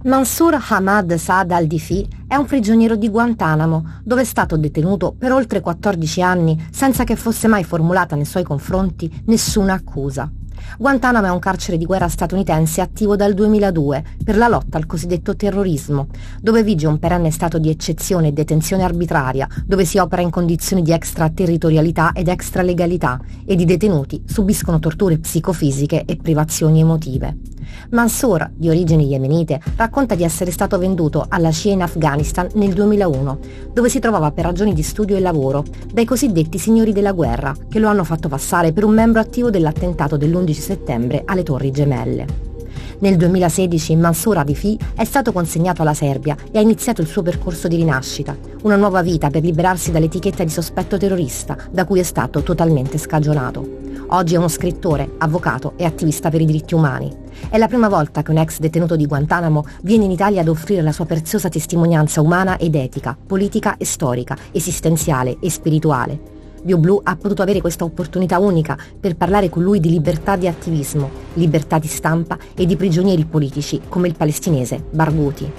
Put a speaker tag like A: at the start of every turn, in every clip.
A: Mansur Ahmad Saad al-Dayfi è un prigioniero di Guantanamo, dove è stato detenuto per oltre 14 anni senza che fosse mai formulata nei suoi confronti nessuna accusa. Guantanamo è un carcere di guerra statunitense attivo dal 2002 per la lotta al cosiddetto terrorismo, dove vige un perenne stato di eccezione e detenzione arbitraria, dove si opera in condizioni di extraterritorialità ed extralegalità ed i detenuti subiscono torture psicofisiche e privazioni emotive. Mansur, di origini yemenite, racconta di essere stato venduto alla CIA in Afghanistan nel 2001, dove si trovava per ragioni di studio e lavoro, dai cosiddetti signori della guerra, che lo hanno fatto passare per un membro attivo dell'attentato dell'11 settembre alle Torri Gemelle. Nel 2016 Mansur al-Dayfi è stato consegnato alla Serbia e ha iniziato il suo percorso di rinascita, una nuova vita per liberarsi dall'etichetta di sospetto terrorista, da cui è stato totalmente scagionato. Oggi è uno scrittore, avvocato e attivista per i diritti umani. È la prima volta che un ex detenuto di Guantanamo viene in Italia ad offrire la sua preziosa testimonianza umana ed etica, politica e storica, esistenziale e spirituale. Byoblu ha potuto avere questa opportunità unica per parlare con lui di libertà di attivismo, libertà di stampa e di prigionieri politici come il palestinese Barghouti.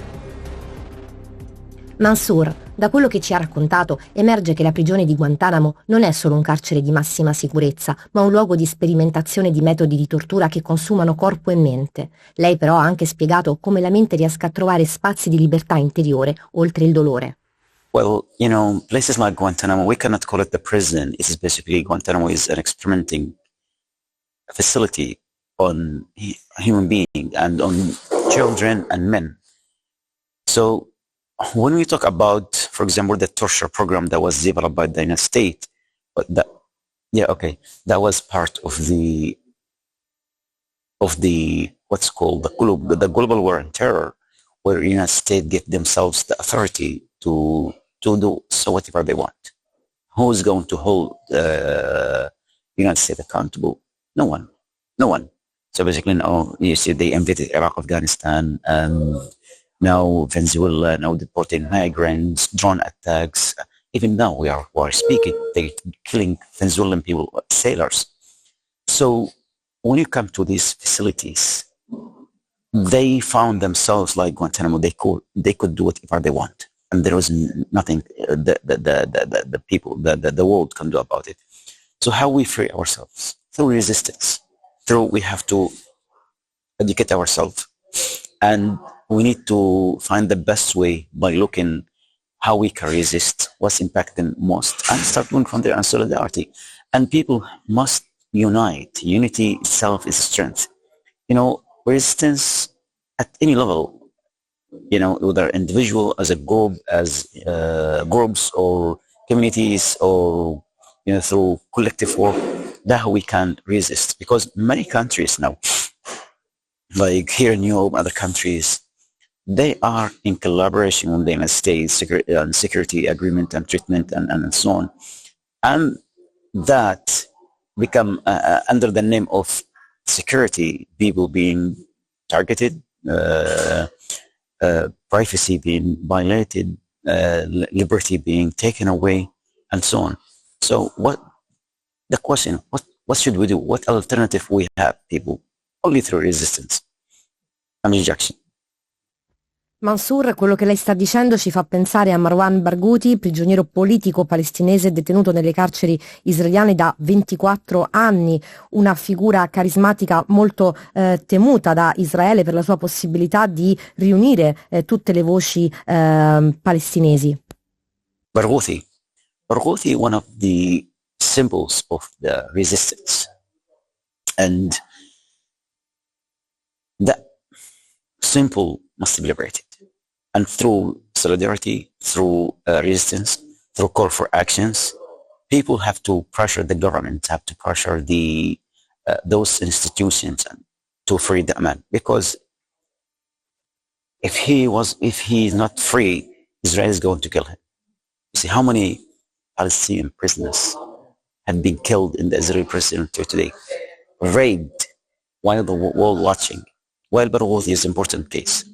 A: Mansur, da quello che ci ha raccontato, emerge che la prigione di Guantanamo non è solo un carcere di massima sicurezza, ma un luogo di sperimentazione di metodi di tortura che consumano corpo e mente. Lei però ha anche spiegato come la mente riesca a trovare spazi di libertà interiore oltre il dolore.
B: Well, places like Guantanamo, we cannot call it the prison. It is basically Guantanamo is an experimenting facility on human beings and on children and men. So when we talk about, for example, the torture program that was developed by the United States, that was part of the what's called the global war on terror, where the United States get themselves the authority to do so whatever they want. Who is going to hold the United States accountable? No one. So basically, now you see they invaded Iraq, Afghanistan, now Venezuela, now deporting migrants, drone attacks. Even now we are speaking, they're killing Venezuelan people, sailors. So when you come to these facilities, they found themselves like Guantanamo. They could do whatever they want, and there was nothing the people, the world can do about it. So how we free ourselves? Through resistance. We have to educate ourselves, and we need to find the best way by looking how we can resist, what's impacting most, and start doing from there, and solidarity. And people must unite. Unity itself is strength. Resistance at any level, whether individual, as a group, as groups or communities, or through collective work, that's how we can resist. Because many countries now, like here in Europe, other countries, they are in collaboration with the United States security agreement and treatment and so on, and that become under the name of security, people being targeted, privacy being violated, liberty being taken away, and so on. So what should we do? What alternative we have, people? Only through resistance and rejection.
A: Mansur, quello che lei sta dicendo ci fa pensare a Marwan Barghouti, prigioniero politico palestinese detenuto nelle carceri israeliane da 24 anni, una figura carismatica molto temuta da Israele per la sua possibilità di riunire tutte le voci palestinesi.
B: Barghouti, one of the symbols of the resistance, and that symbol must be liberated. And through solidarity, through resistance, through call for actions, people have to pressure the government, have to pressure those institutions to free the man. Because if he is not free, Israel is going to kill him. You see how many Palestinian prisoners have been killed in the Israeli prison today, raped while the world watching. While Barghouti is an important case.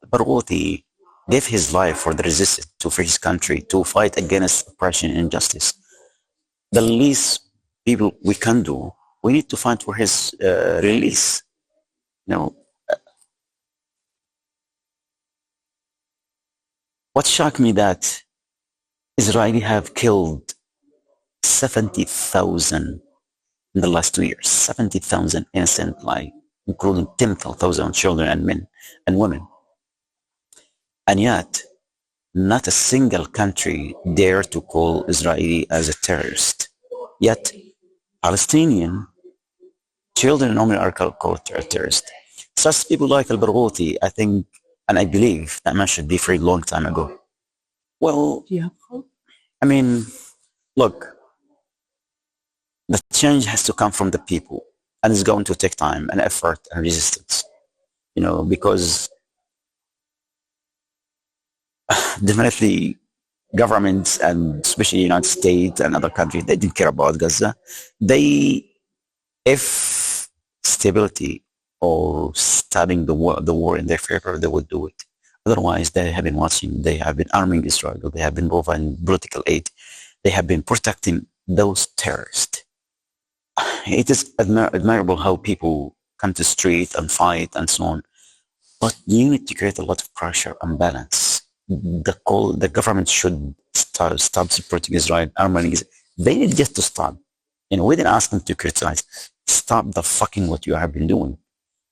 B: Barghouti gave his life for the resistance to free his country, to fight against oppression and injustice. The least people we can do, we need to find for his release. You know, what shocked me that Israeli have killed 70,000 in the last 2 years, 70,000 innocent lives, including 10,000 children and men and women. And yet, not a single country dare to call Israeli as a terrorist. Yet, Palestinian children and women are called terrorists. Such people like al-Barghouti, I think, and I believe that man should be freed a long time ago. Well, yeah. I mean, look, the change has to come from the people, and it's going to take time and effort and resistance, you know, because definitely governments, and especially United States and other countries, they didn't care about Gaza. If stability or stopping the war in their favor, they would do it. Otherwise, they have been watching, they have been arming Israel, they have been providing political aid, they have been protecting those terrorists. It is admirable how people come to the street and fight and so on, but you need to create a lot of pressure and balance. The government should stop supporting Israel, arming Israel. They need just to stop. You know, we didn't ask them to criticize. Stop the fucking what you have been doing.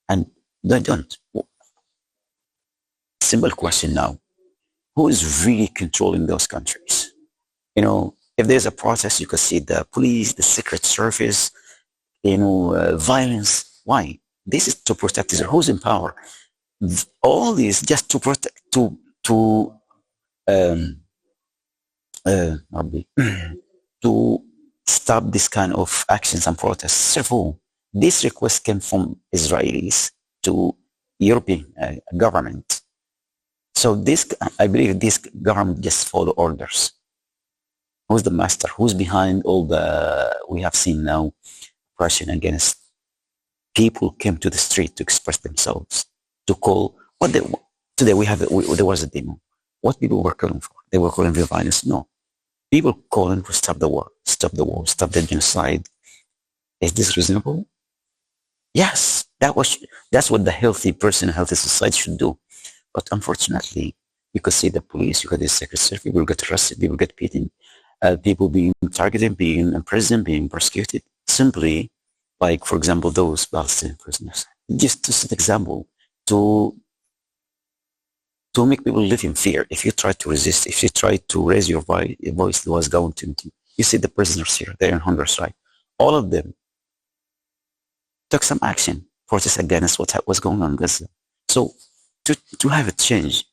B: And they don't. Simple question now. Who is really controlling those countries? You know, if there's a protest, you can see the police, the Secret Service, you know, violence. Why? This is to protect Israel. Who's in power? All this just to protect, to stop this kind of actions and protests. Therefore, this request came from Israelis to European government. So this, I believe this government just follow orders. Who's the master? Who's behind all the, we have seen now, oppression against people came to the street to express themselves, to call, today there was a demo. What people were calling for? They were calling for violence. No. People calling for stop the war, stop the genocide. Is this reasonable? Yes, that's what the healthy person, healthy society should do. But unfortunately, you could see the police, you could see the Secret Service, people get arrested, people get beaten, people being targeted, being imprisoned, being persecuted, simply like, for example, those Palestinian prisoners. Just an example, to make people live in fear. If you try to resist, if you try to raise your voice, what's going to you see the prisoners here, they're in hunger strike. All of them took some action, protest against what was going on in Gaza. So to have a change,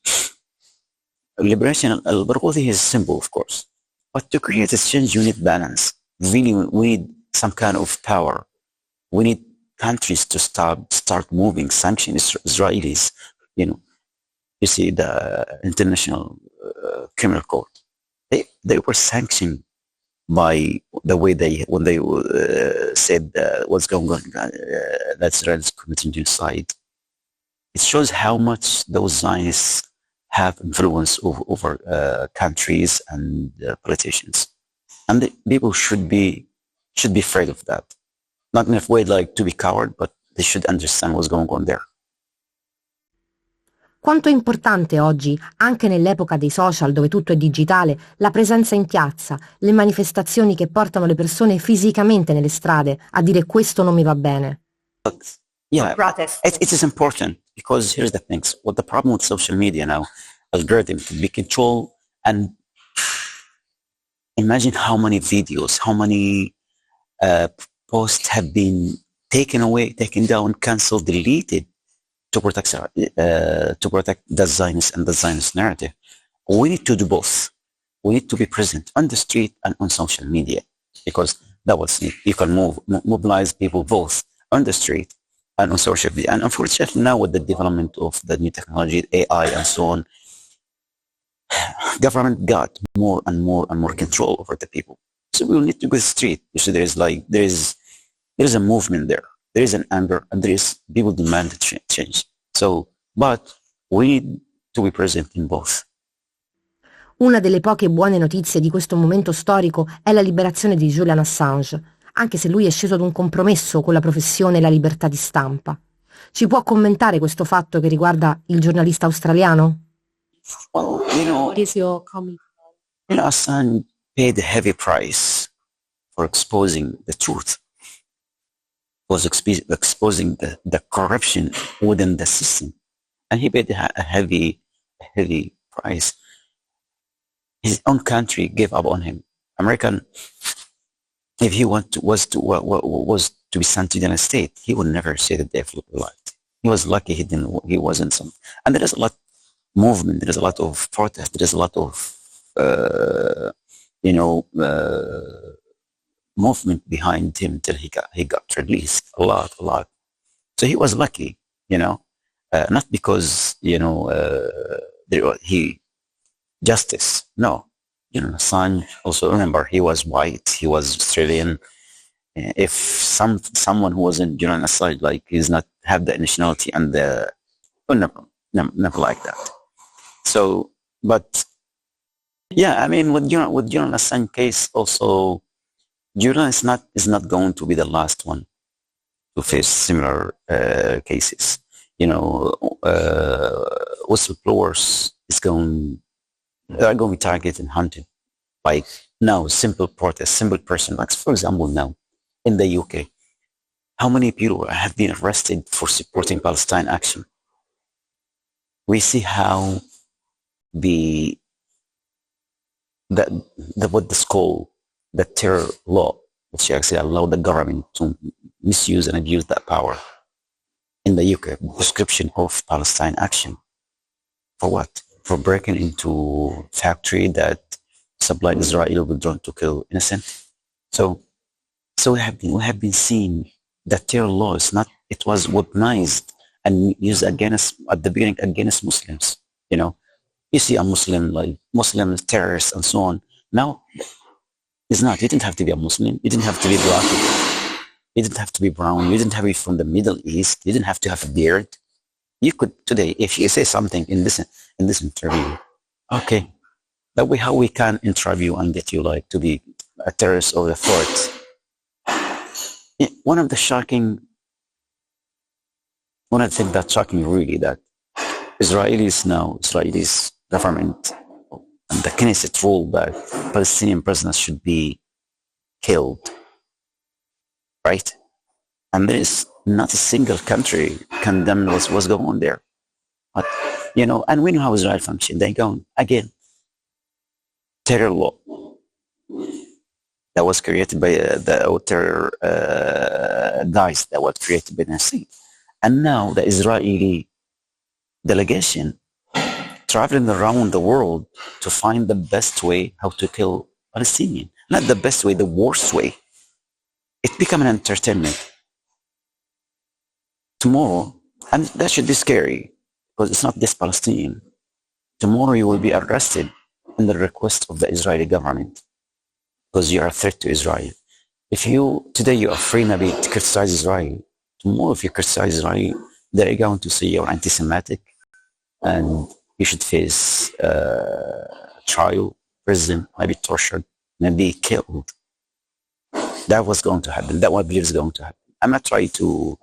B: liberation, al-Barghouti is simple, of course, but to create a change, you need balance. Really, we need some kind of power. We need countries to start moving, sanction Israelis, you know. You see the International Criminal Court. They were sanctioned by the way when they said what's going on, that Israel is committing genocide. It shows how much those Zionists have influence over countries and politicians, and the people should be afraid of that. Not in a way like to be coward, but they should understand what's going on there.
A: Quanto è importante oggi, anche nell'epoca dei social dove tutto è digitale, la presenza in piazza, le manifestazioni che portano le persone fisicamente nelle strade a dire questo non mi va bene.
B: Yeah, it is important because here's the thing. What the problem with social media now, algorithm to be controlled, and imagine how many videos, how many posts have been taken away, taken down, cancelled, deleted, to protect the Zionist and the Zionist narrative. We need to do both. We need to be present on the street and on social media, because that was neat. You can mobilize people both on the street and on social media. And unfortunately now with the development of the new technology, AI and so on, government got more and more and more control over the people. So we will need to go to the street. So there is a movement there. There is an anger, and there is people demand change. So, but we need to be present in both.
A: Una delle poche buone notizie di questo momento storico è la liberazione di Julian Assange, anche se lui è sceso ad un compromesso con la professione e la libertà di stampa. Ci può commentare questo fatto che riguarda il giornalista australiano?
B: Well,
A: What is your comment?
B: Assange paid a heavy price for exposing the truth, was exposing the corruption within the system, and he paid a heavy price. His own country gave up on him. American, if he was to be sent to the United States, he would never say that they lied. He was lucky he wasn't some. And there is a lot movement. There is a lot of protest. There is a lot of movement behind him till he got released. A lot. So he was lucky, not because he justice. No, Assange. Also remember, he was white. He was Australian. If someone who wasn't Julian Assange, like, he's not have the nationality and never like that. So, but yeah, I mean, with Julian Assange case, also, Julian is not going to be the last one to face similar cases. Whistleblowers are going to be targeted and hunted. Like now, simple protest, simple person, like for example now in the UK, how many people have been arrested for supporting Palestine action? We see how what is called the terror law, which actually allow the government to misuse and abuse that power in the UK, prescription of Palestine action. For what? For breaking into factory that supplied Israel with drone to kill innocent. So we have been seeing that terror law is not. It was weaponized and used at the beginning against Muslims. You see a Muslim terrorists and so on. Now it's not. You didn't have to be a Muslim. You didn't have to be black. You didn't have to be brown. You didn't have to be from the Middle East. You didn't have to have a beard. You could today, if you say something in this interview, okay, that way how we can interview and get you to be a terrorist or a threat. One of the things that's shocking really, that Israelis government and the Knesset rule that Palestinian prisoners should be killed, right? And there is not a single country condemned what's going on there. But, and we know how Israel functions. They go, again, terror law that was created by the terror guys that was created by the state. And now the Israeli delegation traveling around the world to find the best way how to kill Palestinians. Not the best way, the worst way. It become an entertainment. Tomorrow, and that should be scary, because it's not this Palestinian. Tomorrow you will be arrested in the request of the Israeli government, because you are a threat to Israel. If today you are free maybe to criticize Israel, tomorrow if you criticize Israel, they're going to say you're anti-Semitic and you should face trial, prison, maybe tortured, maybe killed. That was going to happen. That what I believe is going to happen. I'm not trying to,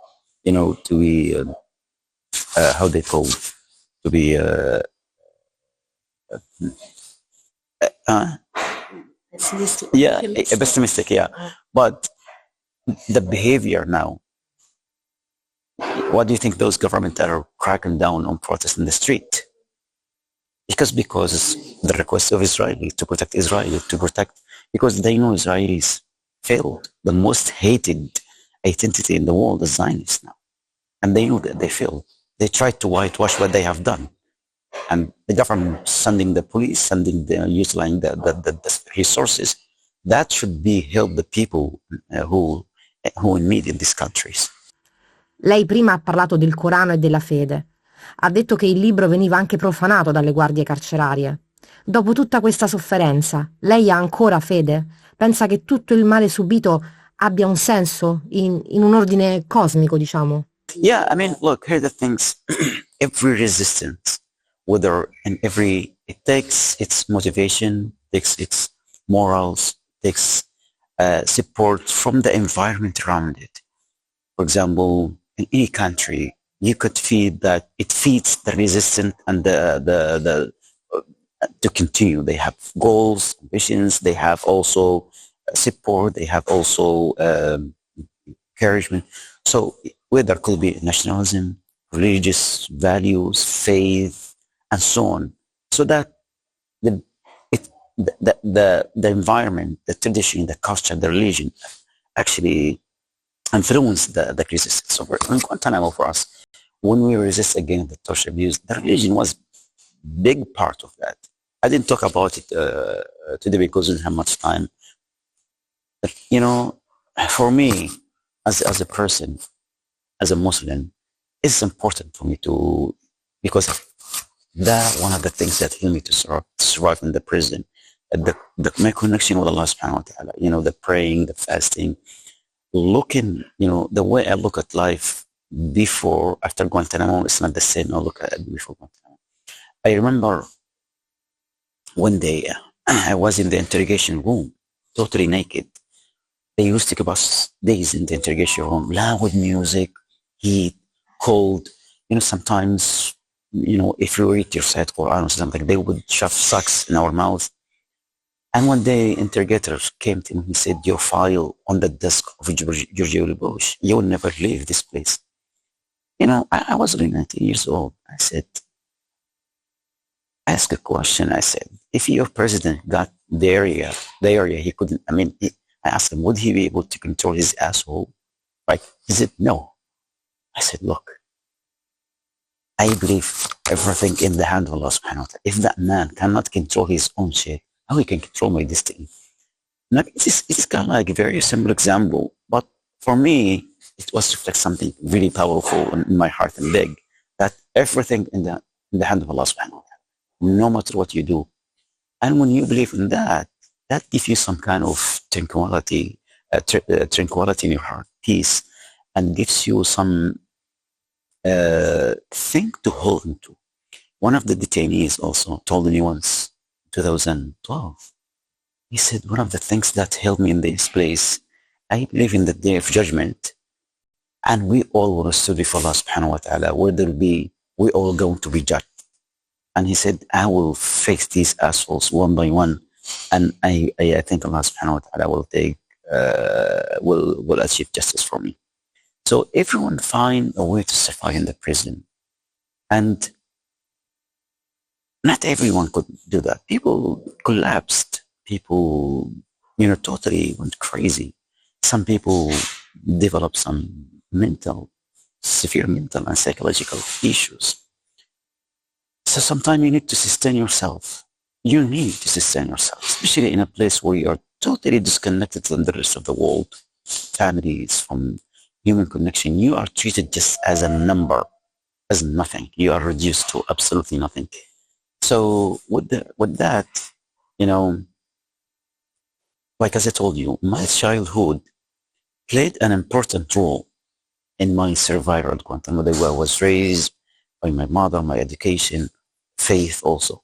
B: to be, how they call it, to be,
A: Pessimistic.
B: yeah, pessimistic, yeah. But the behavior now, what do you think those governments are cracking down on protests in the street? Because the request of Israel to protect Israel, because they know Israelis failed. The most hated identity in the world is Zionists now. And they know that they failed. They tried to whitewash what they have done. And the government sending the police, utilizing the resources, that should be help the people who in need in these countries.
A: Lei prima ha parlato del Corano e della fede. Ha detto che il libro veniva anche profanato dalle guardie carcerarie. Dopo tutta questa sofferenza, lei ha ancora fede? Pensa che tutto il male subito abbia un senso in un ordine cosmico, diciamo?
B: Yeah, I mean, look, here are the things. Every resistance whether in every, it takes its motivation, takes its morals, takes support from the environment around it. For example, in any country, you could feel that it feeds the resistance and the to continue. They have goals, ambitions. They have also support. They have also encouragement. So whether it could be nationalism, religious values, faith, and so on, so that the the environment, the tradition, the culture, the religion actually influence the resistance. So in Guantanamo for us, when we resist against the torture abuse, the religion was big part of that. I didn't talk about it today because we didn't have much time. But, you know, for me, as a person, as a Muslim, it's important for me to, because that one of the things that helped me to survive in the prison, my connection with Allah subhanahu wa ta'ala, you know, the praying, the fasting, looking, you know, the way I look at life before, after Guantanamo, it's not the same I look at it before Guantanamo. I remember one day I was in the interrogation room, totally naked. They used to give us days in the interrogation room, loud music, heat, cold. You know, sometimes, you know, if you read your side Quran or something, they would shove socks in our mouths. And one day, interrogators came to me. He said, "Your file on the desk of George Bush. You will never leave this place." You know, I was only 19 years old. I said, I asked a question. I said, if your president got the area, he couldn't, I asked him, would he be able to control his asshole? Right? He said, no. I said, look, I believe everything in the hand of Allah subhanahu wa ta'ala. If that man cannot control his own shit, how he can control my destiny? Now, it's kind of like a very simple example, but for me, it was reflect something really powerful in my heart and big, that everything in the hand of Allah subhanahu wa ta'ala, no matter what you do. And when you believe in that, that gives you some kind of tranquility in your heart, peace, and gives you some thing to hold into. One of the detainees also told me once, 2012, he said, one of the things that helped me in this place, I believe in the day of judgment, and we all will stand before Allah subhanahu wa ta'ala, where there will be, we all going to be judged. And he said, I will face these assholes one by one, and I think Allah subhanahu wa ta'ala will take, will achieve justice for me. So everyone find a way to survive in the prison. And not everyone could do that. People collapsed. People, you know, totally went crazy. Some people developed some severe mental and psychological issues. So sometimes you need to sustain yourself. You need to sustain yourself, especially in a place where you are totally disconnected from the rest of the world, families, from human connection. You are treated just as a number, as nothing. You are reduced to absolutely nothing. So with that, you know, like as I told you, my childhood played an important role in my survival at Guantanamo. The way I was raised, by my mother, my education, faith also.